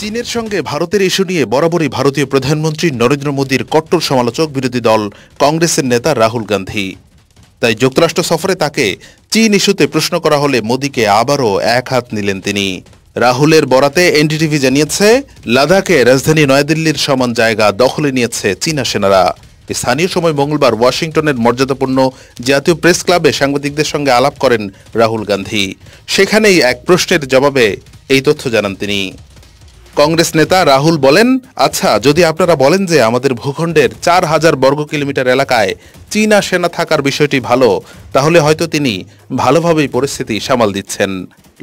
চীনের সঙ্গে ভারতের ইস্যু নিয়ে বরাবরই ভারতীয় প্রধানমন্ত্রী নরেন্দ্র মোদীর কট্টর সমালোচক বিরোধী দল কংগ্রেসের নেতা রাহুল গান্ধী। তাই যুক্তরাষ্ট্র সফরে তাকে চীন ইস্যুতে প্রশ্ন করা হলে মোদীকে আবারও এক হাত নিলেন তিনি। রাহুলের বরাতে এনডিটিভি জানিয়েছে, লাদাখে রাজধানী নয়াদিল্লির সমান জায়গা দখলে নিয়েছে চীনা সেনারা। স্থানীয় সময় মঙ্গলবার ওয়াশিংটনের মর্যাদাপূর্ণ জাতীয় প্রেস ক্লাবে সাংবাদিকদের সঙ্গে আলাপ করেন রাহুল গান্ধী। সেখানেই এক প্রশ্নের জবাবে এই তথ্য জানান তিনি। কংগ্রেস নেতা রাহুল বলেন, আচ্ছা, যদি আপনারা বলেন যে আমাদের ভূখণ্ডের 4000 বর্গ কিলোমিটার এলাকায় চীনা সেনা থাকার বিষয়টি ভালো, তাহলে হয়তো তিনি ভালোভাবেই পরিস্থিতি সামাল দিচ্ছেন।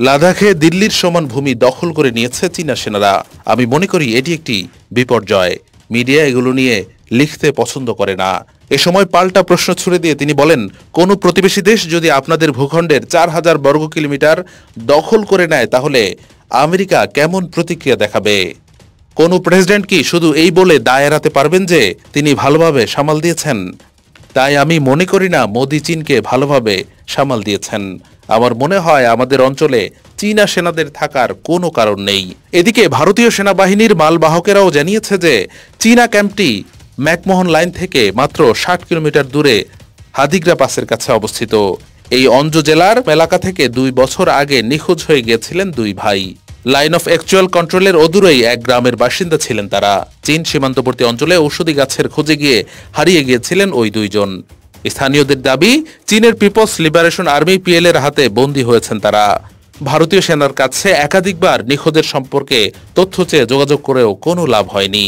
লাদাখে দিল্লির সমান ভূমি দখল করে নিয়েছে চীনা সেনারা। আমি মনে করি এটি একটি বিপর্যয়। মিডিয়া এগুলো নিয়ে লিখতে পছন্দ করে না। এ সময় পাল্টা প্রশ্ন ছুড়ে দিয়ে তিনি বলেন, কোনো প্রতিবেশী দেশ যদি আপনাদের ভূখণ্ডের 4000 বর্গ কিলোমিটার দখল করে নেয়, তাহলে আমেরিকা কেমন প্রতিক্রিয়া দেখাবে? কোন প্রেসিডেন্ট কি শুধু এই বলে দায় এড়াতে পারবেন যে তিনি ভালোভাবে সামাল দিয়েছেন? তাই আমি মনে করি না মোদি চীনকে ভালোভাবে সামাল দিয়েছেন। আমার মনে হয় আমাদের অঞ্চলে চীনা সেনাদের থাকার কোনো কারণ নেই। এদিকে ভারতীয় সেনাবাহিনীর মালবাহকেরাও জানিয়েছে যে চীনা ক্যাম্পটি ম্যাকমোহন লাইন থেকে মাত্র 60 কিলোমিটার দূরে হাদিগ্রা পাসের কাছে অবস্থিত। এই অঞ্জ জেলার এলাকা থেকে 2 বছর আগে নিখোঁজ হয়ে গিয়েছিলেন দুই ভাই। লাইন অফ অ্যাকচুয়াল কন্ট্রোলের অদূরেই এক গ্রামের বাসিন্দা ছিলেন তারা। চীন সীমান্তবর্তী অঞ্চলে ঔষধি গাছের খোঁজে গিয়ে হারিয়ে গিয়েছিলেন ওই দুইজন। স্থানীয়দের দাবি, চীনের পিপলস লিবারেশন আর্মি পিএল এর হাতে বন্দী হয়েছেন তারা। ভারতীয় সেনার কাছে একাধিকবার নিখোঁজের সম্পর্কে তথ্য চেয়ে যোগাযোগ করেও কোনো লাভ হয়নি।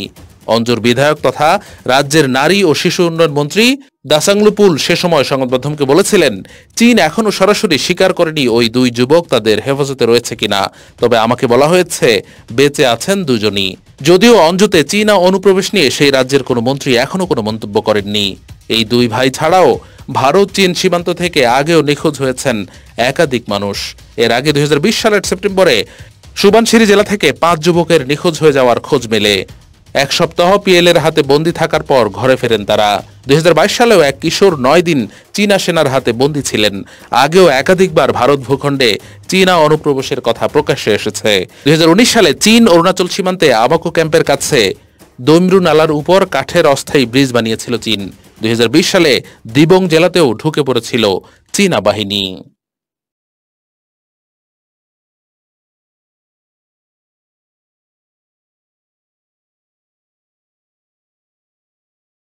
অঞ্জুর বিধায়ক তথা রাজ্যের নারী ও শিশু উন্নয়ন মন্ত্রী দাসাংলুপুল সে সময় সংবাদ মাধ্যমকে বলেছিলেন, চীন এখনও সরাসরি স্বীকার করেনি ওই দুই যুবক তাদের হেফাজতে রয়েছে কিনা, তবে আমাকে বলা হয়েছে বেঁচে আছেন দুজনই। যদিও অঞ্জুতে চীনা অনুপ্রবেশ নিয়ে সেই রাজ্যের কোনো মন্ত্রী এখনও কোনো মন্তব্য করেননি। এই দুই ভাই ছাড়াও ভারত চীন সীমান্ত থেকে আগেও নিখোঁজ হয়েছেন একাধিক মানুষ। এর আগে 2020 সালের সেপ্টেম্বরে সুবানশিরি জেলা থেকে 5 যুবকের নিখোঁজ হয়ে যাওয়ার খোঁজ মেলে। এক সপ্তাহ পিএল এর হাতে বন্দী থাকার পর ঘরে ফেরেন তারা। 2022 সালেও এক কিশোর 9 দিন চীনা সেনার হাতে বন্দী ছিলেন। আগেও একাধিকবার ভারত ভূখণ্ডে চীনা অনুপ্রবেশের কথা প্রকাশ্যে এসেছে। 2019 সালে চীন অরুণাচল সীমান্তে আবাকো ক্যাম্পের কাছে দৈমরু নালার উপর কাঠের অস্থায়ী ব্রিজ বানিয়েছিল চীন। 2020 সালে দিবং জেলাতেও ঢুকে পড়েছিল চীনা বাহিনী।